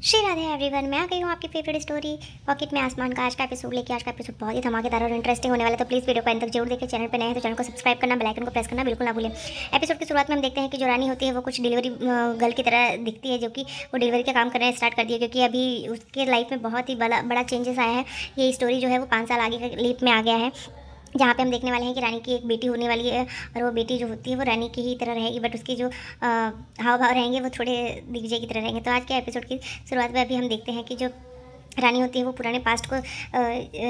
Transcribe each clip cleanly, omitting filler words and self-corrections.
Shri Radhe everyone, मैं आ गई हूँ आपकी फेवरेट स्टोरी पॉकेट में आसमान का आज का एपिसोड लेके। आज का एपिसोड बहुत ही धमाकेदार और इंटरेस्टिंग होने वाला है, तो प्लीज़ वीडियो को अंत तक जरूर देखिए। चैनल पर नए हैं तो चैनल को सब्सक्राइब करना, बेल आइकन को प्रेस करना बिल्कुल ना भूलें। एपिसोड की शुरुआत में हम देखते हैं कि जो रानी होती है वो कुछ डिलीवरी गर्ल की तरह दिखती है, जो कि वो डिलीवरी का काम करना स्टार्ट कर दिया, क्योंकि अभी उसके लाइफ में बहुत ही बड़ा बड़ा चेंजेस आया है। ये स्टोरी जो है वो 5 साल आगे का लीप में आ गया है, जहाँ पे हम देखने वाले हैं कि रानी की एक बेटी होने वाली है, और वो बेटी जो होती है वो रानी की ही तरह रहेगी, बट उसके जो हाव भाव रहेंगे वो थोड़े दिग्विजय की तरह रहेंगे। तो आज के एपिसोड की शुरुआत में अभी हम देखते हैं कि जो रानी होती है वो पुराने पास्ट को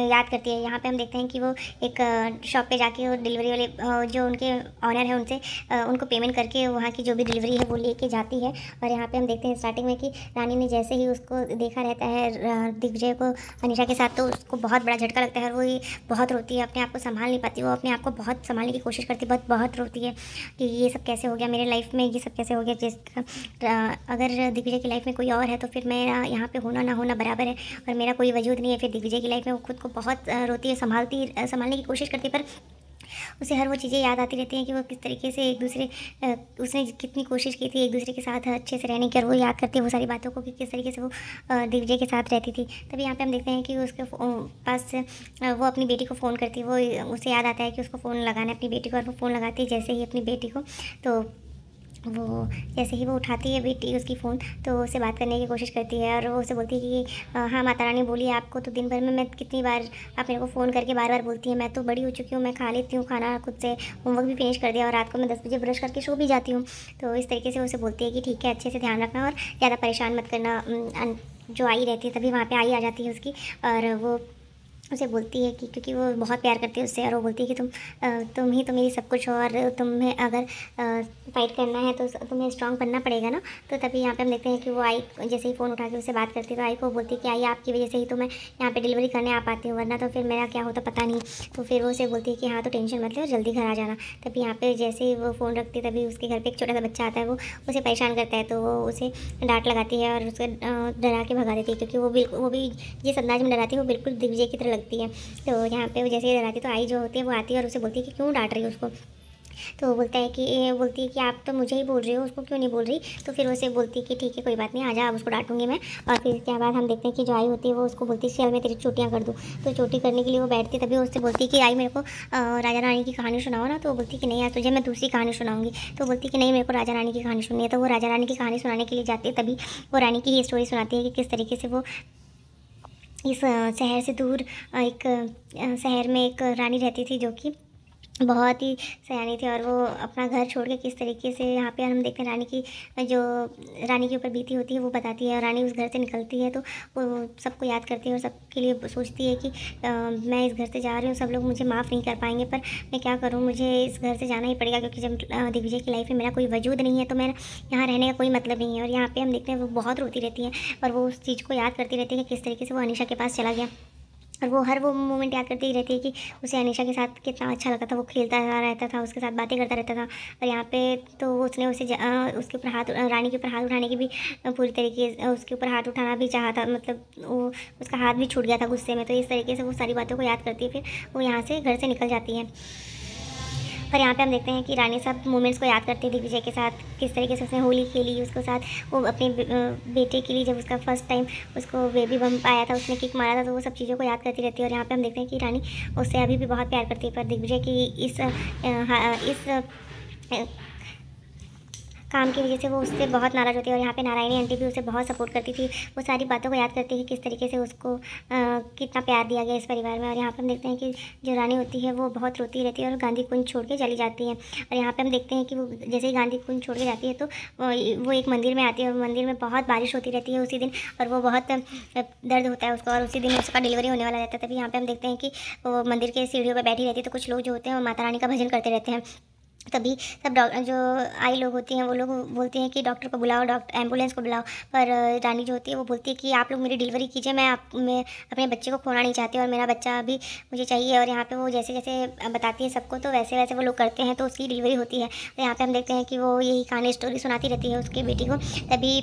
याद करती है। यहाँ पे हम देखते हैं कि वो एक शॉप पे जाके वो डिलीवरी वाले जो उनके ऑनर है उनसे उनको पेमेंट करके वहाँ की जो भी डिलीवरी है वो लेके जाती है। और यहाँ पे हम देखते हैं स्टार्टिंग में कि रानी ने जैसे ही उसको देखा रहता है दिग्विजय को अनीशा के साथ, तो उसको बहुत बड़ा झटका लगता है और वो ये बहुत रोती है, अपने आप को संभाल नहीं पाती। वो अपने आप को बहुत संभालने की कोशिश करती है, बहुत बहुत रोती है कि ये सब कैसे हो गया मेरे लाइफ में, ये सब कैसे हो गया। अगर दिग्विजय की लाइफ में कोई और है तो फिर मेरा यहाँ पे होना ना होना बराबर है, और मेरा कोई वजूद नहीं है। फिर दिग्विजय की लाइफ में वो खुद को बहुत रोती है, संभालने की कोशिश करती है, पर उसे हर वो चीज़ें याद आती रहती हैं कि वो किस तरीके से एक दूसरे उसने कितनी कोशिश की थी एक दूसरे के साथ अच्छे से रहने की, और वो याद करती है वो सारी बातों को कि किस तरीके से वो दिग्विजय के साथ रहती थी। तभी यहाँ पे हम देखते हैं कि उसके पास वो अपनी बेटी को फ़ोन करती है। वो उसे याद आता है कि उसको फ़ोन लगाना है अपनी बेटी को, और वो फ़ोन लगाती है जैसे ही अपनी बेटी को, तो वो जैसे ही वो उठाती है बेटी उसकी फ़ोन, तो उससे बात करने की कोशिश करती है, और वो उसे बोलती है कि हाँ माता रानी बोलिए, आपको तो दिन भर में मैं कितनी बार आप मेरे को फ़ोन करके बार बार बोलती है, मैं तो बड़ी हो चुकी हूँ, मैं खा लेती हूँ खाना खुद से, होमवर्क भी फिनिश कर दिया, और रात को मैं 10 बजे ब्रश करके सो भी जाती हूँ। तो इस तरीके से उसे बोलती है कि ठीक है, अच्छे से ध्यान रखना और ज़्यादा परेशान मत करना। जो आई रहती है तभी वहाँ पर आई आ जाती है उसकी, और वो उसे बोलती है कि क्योंकि वो बहुत प्यार करती है उससे, और वो बोलती है कि तुम ही तो मेरी सब कुछ हो, और तुम्हें अगर फाइट करना है तो तुम्हें स्ट्रांग बनना पड़ेगा ना। तो तभी यहाँ पे हम देखते हैं कि वो आई जैसे ही फ़ोन उठा के उससे बात करती है, तो आई को बोलती है कि आई आपकी वजह से ही तो मैं यहाँ पे डिलीवरी करने आ पाती हूँ, वरना तो फिर मेरा क्या होता पता नहीं। तो फिर वो उसे बोलती है कि हाँ तो टेंशन मत लो, जल्दी घर आ जाना। तभी यहाँ पे जैसे ही वो फ़ोन रखती है तभी उसके घर पर एक छोटा सा बच्चा आता है, वो उसे परेशान करता है, तो वो उसे डांट लगाती है और उसे डरा के भगा देती है, क्योंकि वो भी जिस अंदाज में डराती है वो बिल्कुल दिग्विजय की तरह लगती है। तो यहाँ पे वो जैसे ही डराती है तो आई जो होती है वो आती है और उसे बोलती है कि क्यों डांट रही है उसको। तो वो बोलती है कि आप तो मुझे ही बोल रही हो, उसको क्यों नहीं बोल रही। तो फिर उसे बोलती है कि ठीक है कोई बात नहीं, आजा अब उसको डांटूंगी मैं। और फिर इसके बाद हम देखते हैं कि जो आई होती है वो उसको बोलती है चल मैं तेरी चोटियाँ कर दूँ। तो चोटी करने के लिए वो बैठती है, तभी उससे बोलती है कि आई मेरे को राजा रानी की कहानी सुनाओ ना। तो वो बोलती है कि नहीं आज तुझे मैं दूसरी कहानी सुनाऊंगी। तो बोलती है कि नहीं मेरे को राजा रानी की कहानी सुननी है। तो वो राजा रानी की कहानी सुनाने के लिए जाती है, तभी वो रानी की ही स्टोरी सुनाती है कि किस तरीके से वो इस शहर से दूर एक शहर में एक रानी रहती थी, जो कि बहुत ही सयानी थी, और वो अपना घर छोड़ के किस तरीके से यहाँ पे हम देखते हैं रानी की जो रानी के ऊपर बीती होती है वो बताती है। और रानी उस घर से निकलती है तो वो सबको याद करती है और सबके लिए सोचती है कि मैं इस घर से जा रही हूँ, सब लोग मुझे माफ़ नहीं कर पाएंगे, पर मैं क्या करूँ, मुझे इस घर से जाना ही पड़ेगा, क्योंकि जब दिग्विजय की लाइफ में मेरा कोई वजूद नहीं है तो मेरा यहाँ रहने का कोई मतलब नहीं है। और यहाँ पर हम देखते हैं वो बहुत रोती रहती है, और वो उस चीज़ को याद करती रहती है कि किस तरीके से वो अनीशा के पास चला गया, और वो हर वो मोमेंट याद करती ही रहती है कि उसे अनीशा के साथ कितना अच्छा लगता था, वो खेलता रहता था, उसके साथ बातें करता रहता था। और यहाँ पे तो उसने उसके ऊपर हाथ रानी के ऊपर हाथ उठाने की भी पूरी तरीके उसके ऊपर हाथ उठाना भी चाहा था, मतलब वो उसका हाथ भी छूट गया था गुस्से में। तो इस तरीके से वो सारी बातों को याद करती है, फिर वो यहाँ से घर से निकल जाती है। पर यहाँ पे हम देखते हैं कि रानी सब मोमेंट्स को याद करती थी विजय के साथ, किस तरीके से उसने होली खेली उसके साथ, वो अपने बेटे के लिए जब उसका फर्स्ट टाइम उसको बेबी बम्प आया था, उसने किक मारा था, तो वो सब चीज़ों को याद करती रहती है। और यहाँ पे हम देखते हैं कि रानी उससे अभी भी बहुत प्यार करती है, पर दिग्विजय की इस काम की वजह से वो उससे बहुत नाराज़ होती है। और यहाँ पे नारायणी आंटी भी उसे बहुत सपोर्ट करती थी, वो सारी बातों को याद करती है किस तरीके से उसको कितना प्यार दिया गया इस परिवार में। और यहाँ पे हम देखते हैं कि जो रानी होती है वो बहुत रोती रहती है और गांधी कुंज छोड़ के चली जाती है। और यहाँ पे हम देखते हैं कि वो जैसे ही गांधी कुंज छोड़ के जाती है तो वो एक मंदिर में आती है, और मंदिर में बहुत बारिश होती रहती है उसी दिन, और वो बहुत दर्द होता है उसको, और उसी दिन उसका डिलीवरी होने वाला रहता है। तभी यहाँ पर हम देखते हैं कि वो मंदिर के सीढ़ियों पर बैठी रहती है, तो कुछ लोग जो होते हैं वो माता रानी का भजन करते रहते हैं। तभी सब जो आई लोग होती हैं वो लोग बोलती हैं कि डॉक्टर को बुलाओ, डॉक्टर एम्बुलेंस को बुलाओ, पर रानी जो होती है वो बोलती है कि आप लोग मेरी डिलीवरी कीजिए, मैं अपने बच्चे को खोना नहीं चाहती, और मेरा बच्चा अभी मुझे चाहिए। और यहाँ पे वो जैसे जैसे बताती है सबको, तो वैसे वैसे वो लोग करते हैं, तो उसकी डिलीवरी होती है। तो यहाँ पे हम देखते हैं कि वो यही कहानी स्टोरी सुनाती रहती है उसकी बेटी को। तभी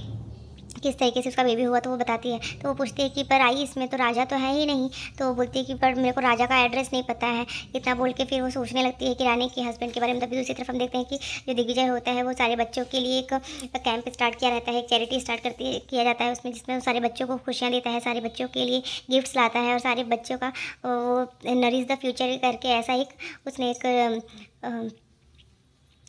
किस तरीके से उसका बेबी हुआ, तो वो बताती है। तो वो पूछती है कि पर आई इसमें तो राजा तो है ही नहीं। तो वो बोलती है कि पर मेरे को राजा का एड्रेस नहीं पता है। इतना बोल के फिर वो सोचने लगती है कि रानी के हस्बैंड के बारे में। तभी दूसरी तरफ हम देखते हैं कि जो दिग्विजय होता है वो सारे बच्चों के लिए एक कैंप स्टार्ट किया रहता है, एक चैरिटी स्टार्ट किया जाता है उसमें, जिसमें वो सारे बच्चों को खुशियाँ देता है, सारे बच्चों के लिए गिफ्ट्स लाता है और सारे बच्चों का वो नरिश द फ्यूचर करके ऐसा एक उसने एक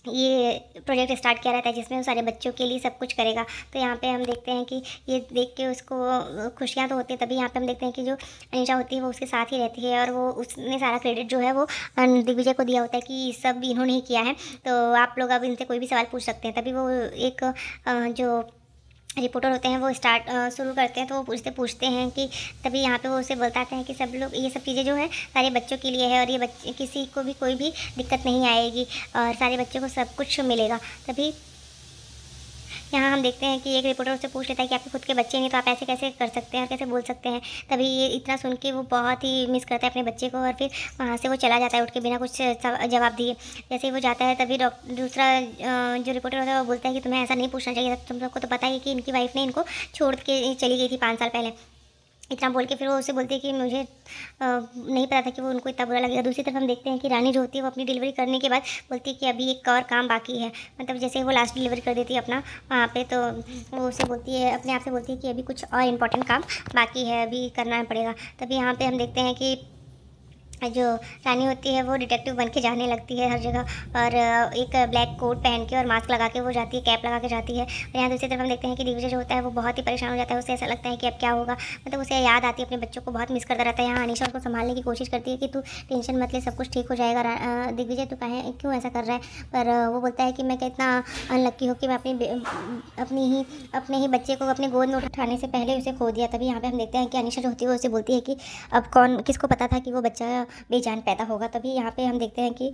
ये प्रोजेक्ट स्टार्ट किया रहता है, जिसमें वो सारे बच्चों के लिए सब कुछ करेगा। तो यहाँ पे हम देखते हैं कि ये देख के उसको खुशियाँ तो होती हैं। तभी यहाँ पे हम देखते हैं कि जो अनीशा होती है वो उसके साथ ही रहती है और वो उसने सारा क्रेडिट जो है वो दिग्विजय को दिया होता है कि सब इन्होंने ही किया है, तो आप लोग अब इनसे कोई भी सवाल पूछ सकते हैं। तभी वो एक जो रिपोर्टर होते हैं वो शुरू करते हैं। तो वो पूछते हैं कि तभी यहाँ पे वो उसे बताते हैं कि सब लोग ये सब चीज़ें जो है सारे बच्चों के लिए है और ये बच्चे किसी को भी कोई भी दिक्कत नहीं आएगी और सारे बच्चों को सब कुछ मिलेगा। तभी यहाँ हम देखते हैं कि एक रिपोर्टर उससे पूछ लेता है कि आपके खुद के बच्चे नहीं तो आप ऐसे कैसे कर सकते हैं और कैसे बोल सकते हैं। तभी ये इतना सुन के वो बहुत ही मिस करता है अपने बच्चे को और फिर वहाँ से वो चला जाता है उठ के बिना कुछ जवाब दिए। जैसे ही वो जाता है तभी दूसरा जो रिपोर्टर होता है वो बोलता है कि तुम्हें ऐसा नहीं पूछना चाहिए था, तुम सबको तो पता ही कि इनकी वाइफ ने इनको छोड़ के चली गई थी 5 साल पहले। इतना बोल के फिर वो उससे बोलती है कि मुझे नहीं पता था कि वो उनको इतना बुरा लगेगा। दूसरी तरफ हम देखते हैं कि रानी जो होती है वो अपनी डिलीवरी करने के बाद बोलती है कि अभी एक और काम बाकी है। मतलब जैसे वो लास्ट डिलीवरी कर देती है अपना वहाँ पे, तो वो उससे बोलती है, अपने आप से बोलती है कि अभी कुछ और इम्पोर्टेंट काम बाकी है, अभी करना पड़ेगा। तभी यहाँ पर हम देखते हैं कि जो रानी होती है वो डिटेक्टिव बन के जाने लगती है हर जगह और एक ब्लैक कोट पहन के और मास्क लगा के वो जाती है, कैप लगा के जाती है। और यहाँ दूसरी तरफ हम देखते हैं कि दिग्विजय जो होता है वो बहुत ही परेशान हो जाता है, उसे ऐसा लगता है कि अब क्या होगा। मतलब उसे याद आती है अपने बच्चों को, बहुत मिस करता रहता है। यहाँ अनीशा उसको संभालने की कोशिश करती है कि तू टेंशन मत ले, सब कुछ ठीक हो जाएगा। दिग्विजय तू क्यों ऐसा कर रहा है। पर वो बोलता है कि मैं कितना अनलक्की हो कि मैं अपने ही बच्चे को अपने गोद में उठाने से पहले उसे खो दिया। तभी यहाँ पे हम देखते हैं कि अनीशा जो होती है वो उसे बोलती है कि अब किसको पता था कि वो बच्चा बेजान पैदा होगा। तभी यहाँ पे हम देखते हैं कि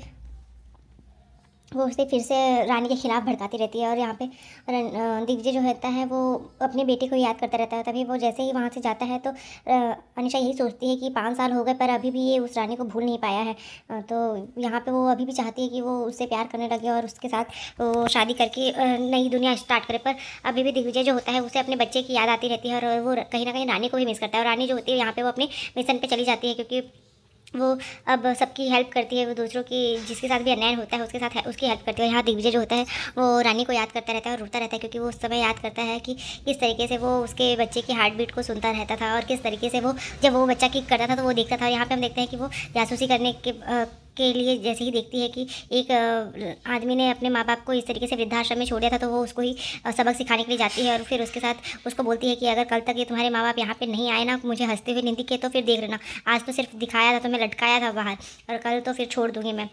वो उसे फिर से रानी के खिलाफ भड़काती रहती है और यहाँ पे दिग्विजय जो होता है वो अपने बेटे को याद करता रहता है। तभी वो जैसे ही वहाँ से जाता है तो अनीशा यही सोचती है कि 5 साल हो गए पर अभी भी ये उस रानी को भूल नहीं पाया है। तो यहाँ पे वो अभी भी चाहती है कि वो उससे प्यार करने लगे और उसके साथ वो शादी करके नई दुनिया स्टार्ट करे। पर अभी भी दिग्विजय जो होता है उसे अपने बच्चे की याद आती रहती है और वो कहीं ना कहीं रानी को भी मिस करता है। और रानी जो होती है यहाँ पर वो अपने मिशन पर चली जाती है, क्योंकि वो अब सबकी हेल्प करती है, वो दूसरों की जिसके साथ भी अन्याय होता है उसके साथ उसकी हेल्प करती है। यहाँ दिग्विजय जो होता है वो रानी को याद करता रहता है और रोता रहता है, क्योंकि वो उस समय याद करता है कि किस तरीके से वो उसके बच्चे की हार्ट बीट को सुनता रहता था और किस तरीके से वो जब वो बच्चा किक करता था तो वो देखता था। यहाँ पे हम देखते हैं कि वो जासूसी करने के लिए जैसे ही देखती है कि एक आदमी ने अपने माँ बाप को इस तरीके से वृद्धाश्रम में छोड़ दिया था, तो वो उसको ही सबक सिखाने के लिए जाती है और फिर उसके साथ उसको बोलती है कि अगर कल तक ये तुम्हारे माँ बाप यहाँ पे नहीं आए ना, मुझे हंसते हुए नहीं दिखे, तो फिर देख लेना, आज तो सिर्फ दिखाया था, तो मैं लटकाया था बाहर और कल तो फिर छोड़ दूँगी मैं।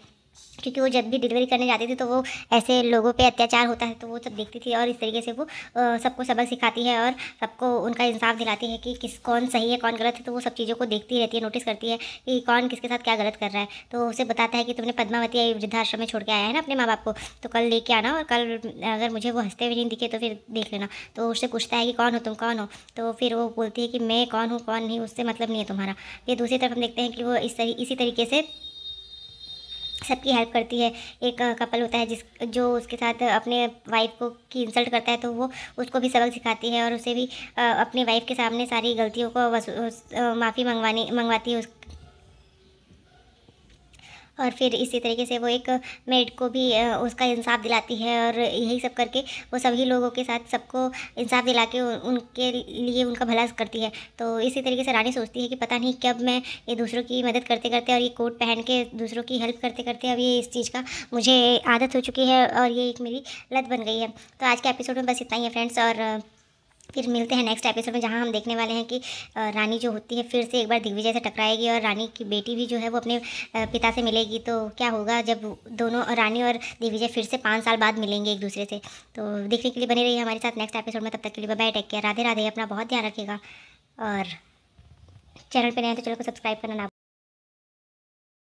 क्योंकि वो जब भी डिलीवरी करने जाती थी तो वो ऐसे लोगों पे अत्याचार होता है तो वो सब देखती थी और इस तरीके से वो सबको सबक सिखाती है और सबको उनका इंसाफ दिलाती है कि कौन सही है कौन गलत है। तो वो सब चीज़ों को देखती रहती है, नोटिस करती है कि कौन किसके साथ क्या गलत कर रहा है। तो उसे बताता है कि तुमने पद्मावती वृद्धाश्रम में छोड़ के आया है ना अपने माँ बाप को, तो कल लेके आना और कल अगर मुझे वो हंसते हुए नहीं दिखे तो फिर देख लेना। तो उससे पूछता है कि कौन हो तुम, कौन हो। तो फिर वो बोलती है कि मैं कौन हूँ कौन नहीं उससे मतलब नहीं है तुम्हारा। फिर दूसरी तरफ हम देखते हैं कि वो इसी तरीके से सबकी हेल्प करती है। एक कपल होता है जो उसके साथ अपने वाइफ को की इंसल्ट करता है, तो वो उसको भी सबक सिखाती है और उसे भी अपने वाइफ के सामने सारी गलतियों को माफ़ी मंगवाती है और फिर इसी तरीके से वो एक मेड को भी उसका इंसाफ दिलाती है और यही सब करके वो सभी लोगों के साथ सबको इंसाफ दिला के उनके लिए उनका भला करती है। तो इसी तरीके से रानी सोचती है कि पता नहीं कब मैं ये दूसरों की मदद करते करते और ये कोट पहन के दूसरों की हेल्प करते करते अब ये इस चीज़ का मुझे आदत हो चुकी है और ये एक मेरी लत बन गई है। तो आज के एपिसोड में बस इतना ही है फ्रेंड्स, और फिर मिलते हैं नेक्स्ट एपिसोड में, जहां हम देखने वाले हैं कि रानी जो होती है फिर से एक बार दिग्विजय से टकराएगी और रानी की बेटी भी जो है वो अपने पिता से मिलेगी। तो क्या होगा जब दोनों रानी और दिग्विजय फिर से 5 साल बाद मिलेंगे एक दूसरे से। तो देखने के लिए बने रहिए हमारे साथ नेक्स्ट एपिसोड में। तब तक के लिए bye bye, take care, Radhe Radhe, अपना बहुत ध्यान रखिएगा और चैनल पर नए हैं तो चैनल को सब्सक्राइब करना ना